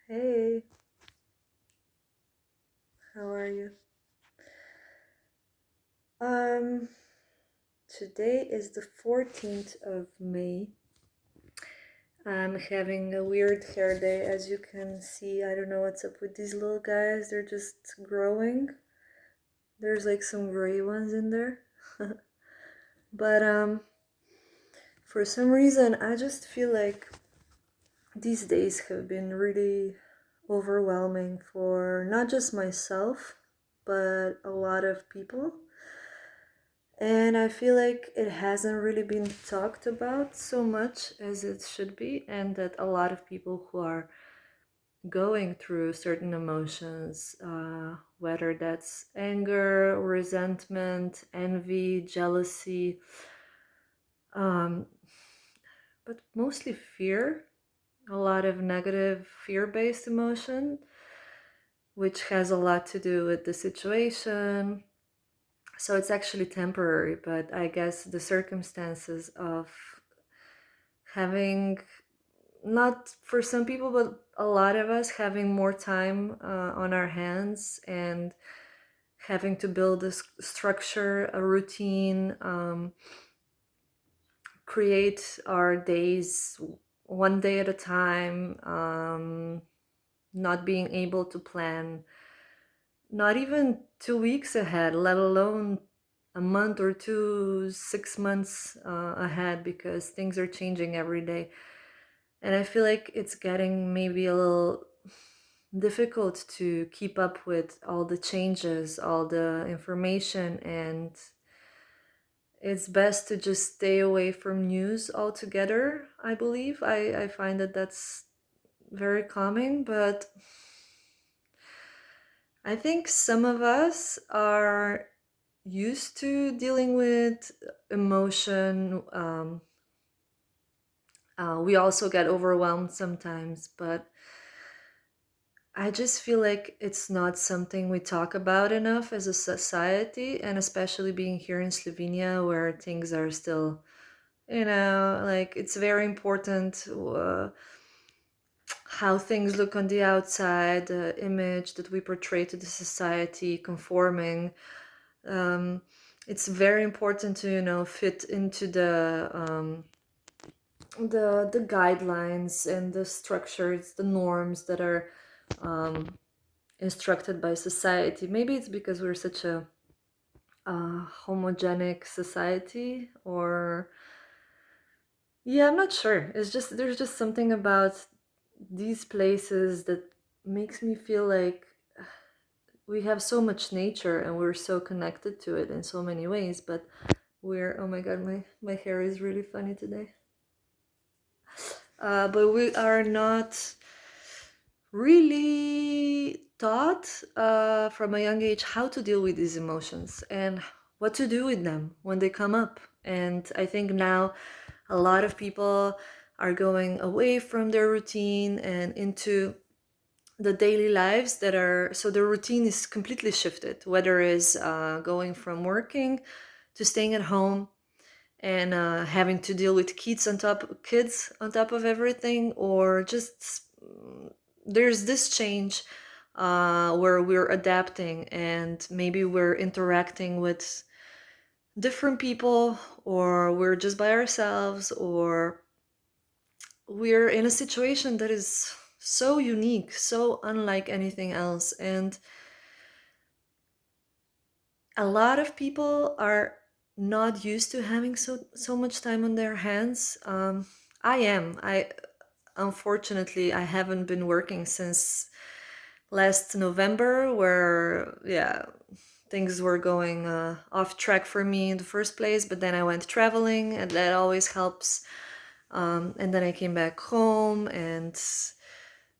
Hey, how are you? Um, Today is the 14th of May. I'm having a weird hair day, as you can see. I don't know what's up with these little guys. They're just growing. There's like some gray ones in there. But for some reason, I just feel like these days have been really overwhelming for not just myself, but a lot of people. And I feel like it hasn't really been talked about so much as it should be, and that a lot of people who are going through certain emotions, whether that's anger, resentment, envy, jealousy, um, but mostly fear, a lot of negative fear based emotion, which has a lot to do with the situation. So it's actually temporary, but I guess the circumstances of having, not for some people, but a lot of us having more time on our hands and having to build a structure, a routine, create our days one day at a time, not being able to plan, not even 2 weeks ahead, let alone a month or two, 6 months ahead, because things are changing every day. And I feel like it's getting maybe a little difficult to keep up with all the changes, all the information, and it's best to just stay away from news altogether, I believe. I find that that's very calming, but I think some of us are used to dealing with emotion. We also get overwhelmed sometimes, but I just feel like it's not something we talk about enough as a society, and especially being here in Slovenia where things are still, like it's very important how things look on the outside, the image that we portray to the society, conforming. Um, it's very important to, fit into the guidelines and the structures, the norms that are um, instructed by society. Maybe it's because we're such a homogenic society, or yeah, I'm not sure. It's just there's just something about these places that makes me feel like we have so much nature and we're so connected to it in so many ways, but we're, oh my god, my hair is really funny today. But we are not really taught from a young age how to deal with these emotions and what to do with them when they come up. And I think now a lot of people are going away from their routine and into the daily lives that are, so the routine is completely shifted, whether it's going from working to staying at home and having to deal with kids on top of everything, or just there's this change where we're adapting and maybe we're interacting with different people, or we're just by ourselves, or we're in a situation that is so unique, so unlike anything else. And a lot of people are not used to having so much time on their hands. I unfortunately I haven't been working since last November, where yeah, things were going off track for me in the first place, but then I went traveling and that always helps. And then I came back home, and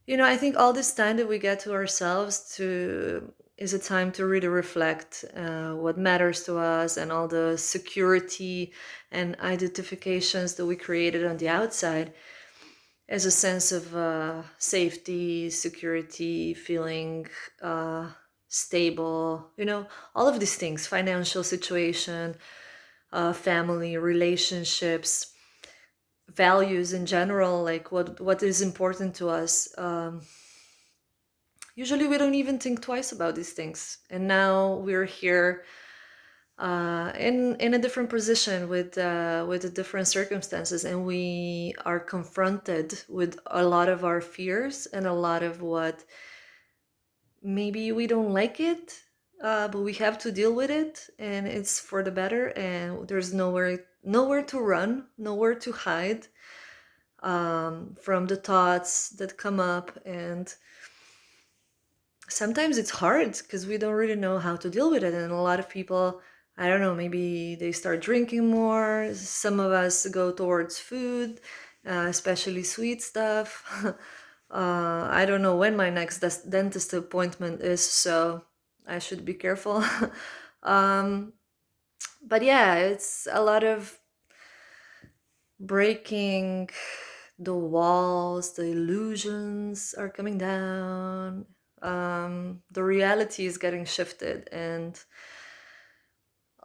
I think all this time that we get to ourselves to is a time to really reflect what matters to us, and all the security and identifications that we created on the outside as a sense of safety, security, feeling stable, all of these things, financial situation, family, relationships, values in general, like what is important to us. usually we don't even think twice about these things. And now we're here in a different position with the different circumstances, and we are confronted with a lot of our fears and a lot of what maybe we don't like it, but we have to deal with it, and it's for the better. And there's nowhere to run, nowhere to hide from the thoughts that come up. And sometimes it's hard because we don't really know how to deal with it. And a lot of people, I don't know, maybe they start drinking more. Some of us go towards food, especially sweet stuff. I don't know when my next dentist appointment is, so I should be careful. um, but yeah, it's a lot of breaking the walls, the illusions are coming down. The reality is getting shifted, and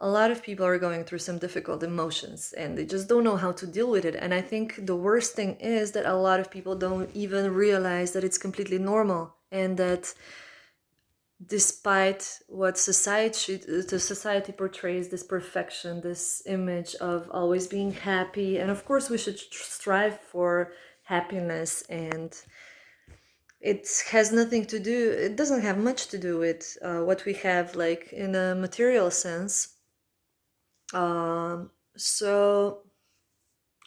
a lot of people are going through some difficult emotions and they just don't know how to deal with it. And I think the worst thing is that a lot of people don't even realize that it's completely normal, and that despite what the society portrays, this perfection, this image of always being happy, and of course we should strive for happiness, and it has nothing to do, it doesn't have much to do with what we have like in a material sense. So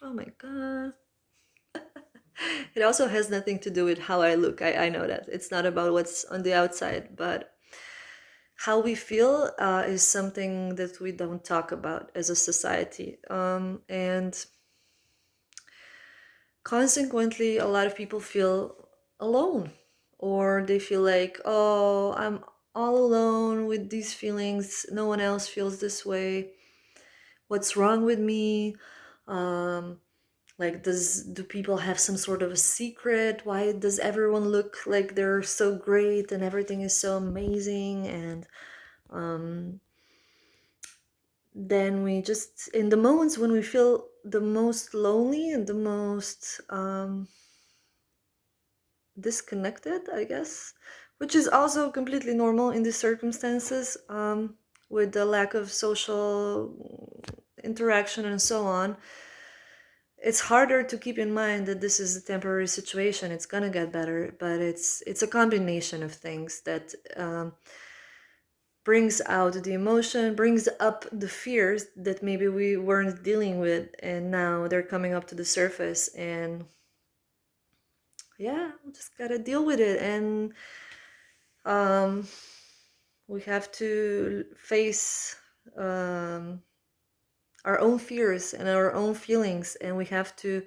oh my god, it also has nothing to do with how I look. I know that it's not about what's on the outside, but how we feel is something that we don't talk about as a society. And consequently, a lot of people feel alone, or they feel like, oh, I'm all alone with these feelings. No one else feels this way. What's wrong with me? Like, do people have some sort of a secret? Why does everyone look like they're so great and everything is so amazing? And then we just, in the moments when we feel the most lonely and the most disconnected, I guess, which is also completely normal in these circumstances, with the lack of social interaction and so on. It's harder to keep in mind that this is a temporary situation. It's gonna get better, but it's a combination of things that brings out the emotion, brings up the fears that maybe we weren't dealing with, and now they're coming up to the surface. And yeah, we just gotta deal with it. And um, we have to face our own fears and our own feelings, and we have to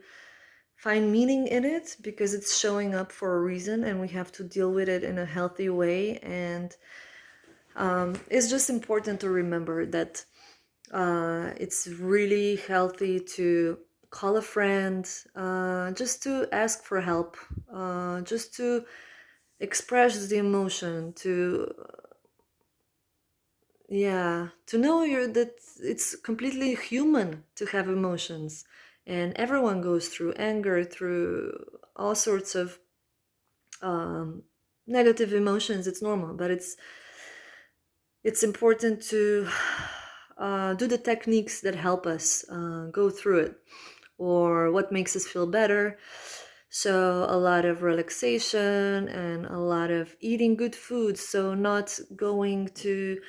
find meaning in it because it's showing up for a reason, and we have to deal with it in a healthy way. And it's just important to remember that it's really healthy to call a friend, just to ask for help, just to express the emotion, to yeah, to know that it's completely human to have emotions, and everyone goes through anger, through all sorts of negative emotions. It's normal, but it's important to do the techniques that help us go through it, or what makes us feel better. So a lot of relaxation and a lot of eating good food. So not going to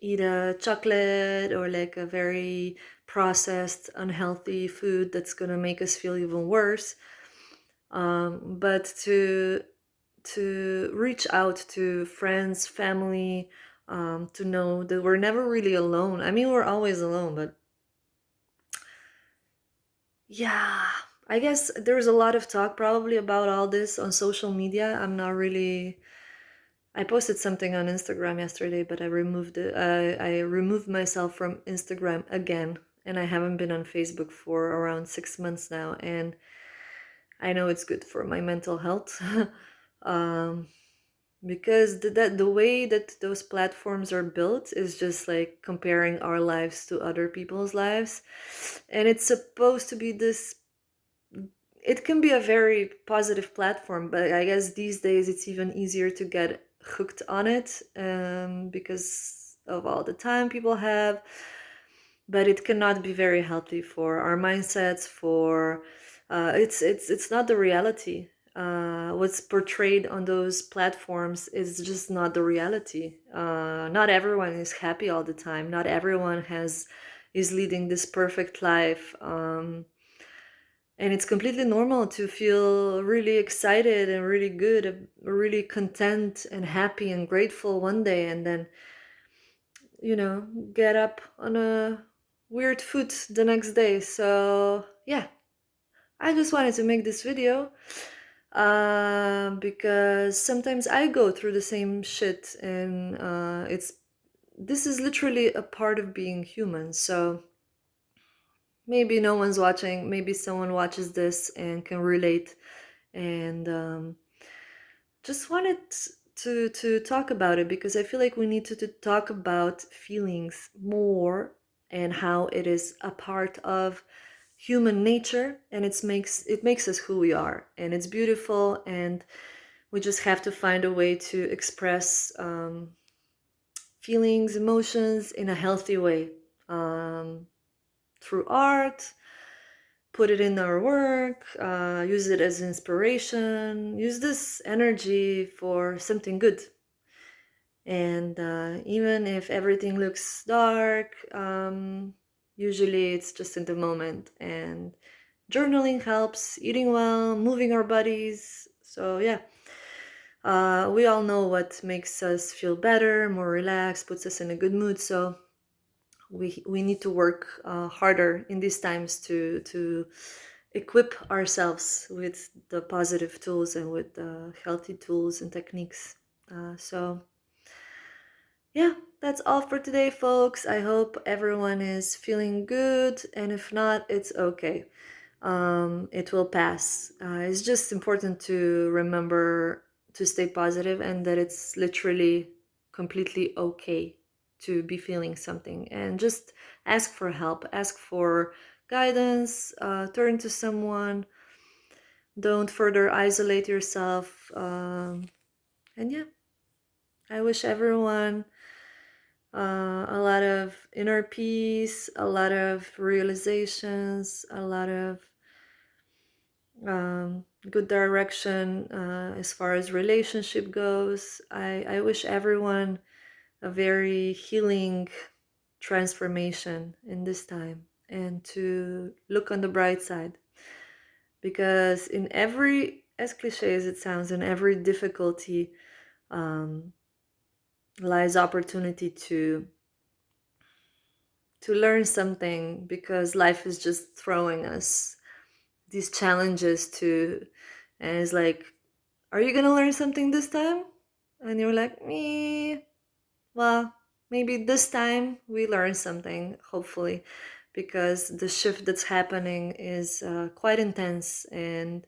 eat a chocolate or like a very processed, unhealthy food that's gonna make us feel even worse. But to reach out to friends, family, to know that we're never really alone. I mean, we're always alone, but yeah, I guess there's a lot of talk probably about all this on social media. I'm not really. I posted something on Instagram yesterday, but I removed it. I removed myself from Instagram again, and I haven't been on Facebook for around 6 months now, and I know it's good for my mental health. um, because the way that those platforms are built is just like comparing our lives to other people's lives, and it's supposed to be this, it can be a very positive platform, but I guess these days it's even easier to get hooked on it because of all the time people have, but it cannot be very healthy for our mindsets. For it's not the reality. What's portrayed on those platforms is just not the reality. Not everyone is happy all the time. Not everyone is leading this perfect life. And it's completely normal to feel really excited and really good, really content and happy and grateful one day, and then, get up on a weird foot the next day. So, yeah, I just wanted to make this video because sometimes I go through the same shit, and this is literally a part of being human. So, maybe no one's watching, maybe someone watches this and can relate, and just wanted to talk about it because I feel like we need to talk about feelings more and how it is a part of human nature, and it makes us who we are, and it's beautiful, and we just have to find a way to express feelings, emotions in a healthy way, through art, put it in our work, use it as inspiration, use this energy for something good. And even if everything looks dark, usually it's just in the moment. And journaling helps, eating well, moving our bodies. So yeah, we all know what makes us feel better, more relaxed, puts us in a good mood. So we need to work harder in these times to equip ourselves with the positive tools and with the healthy tools and techniques. So yeah, that's all for today, folks. I hope everyone is feeling good, and if not, it's okay. It will pass. It's just important to remember to stay positive, and that it's literally completely okay to be feeling something, and just ask for help, ask for guidance, turn to someone. Don't further isolate yourself. And yeah, I wish everyone a lot of inner peace, a lot of realizations, a lot of good direction as far as relationship goes. I wish everyone a very healing transformation in this time, and to look on the bright side, because in every, as cliche as it sounds, in every difficulty lies opportunity to learn something, because life is just throwing us these challenges and it's like, are you gonna learn something this time? And you're like, me, well, maybe this time we learn something, hopefully, because the shift that's happening is quite intense, and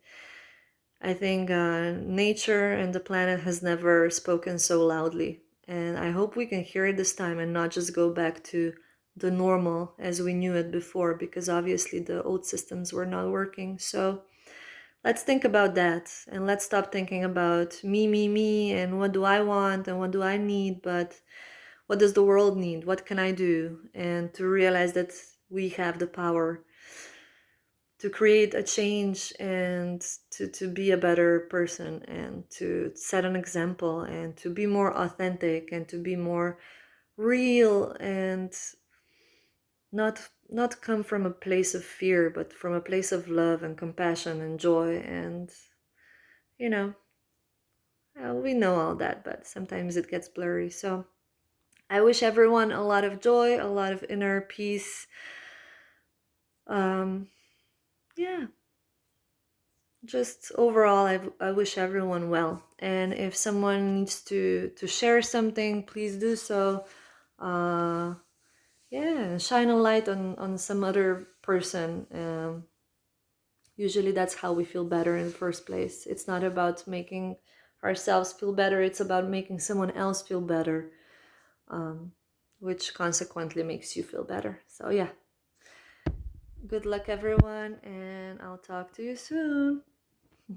I think nature and the planet has never spoken so loudly, and I hope we can hear it this time and not just go back to the normal as we knew it before, because obviously the old systems were not working. So let's think about that, and let's stop thinking about me, and what do I want and what do I need, but what does the world need? What can I do? And to realize that we have the power to create a change, and to be a better person, and to set an example, and to be more authentic, and to be more real, and not come from a place of fear, but from a place of love and compassion and joy. And you know we know all that, but sometimes it gets blurry. So I wish everyone a lot of joy, a lot of inner peace. Yeah, just overall, I wish everyone well. And if someone needs to share something, please do so. Yeah, shine a light on some other person. Usually that's how we feel better in the first place. It's not about making ourselves feel better, it's about making someone else feel better, which consequently makes you feel better. So yeah, good luck everyone, and I'll talk to you soon.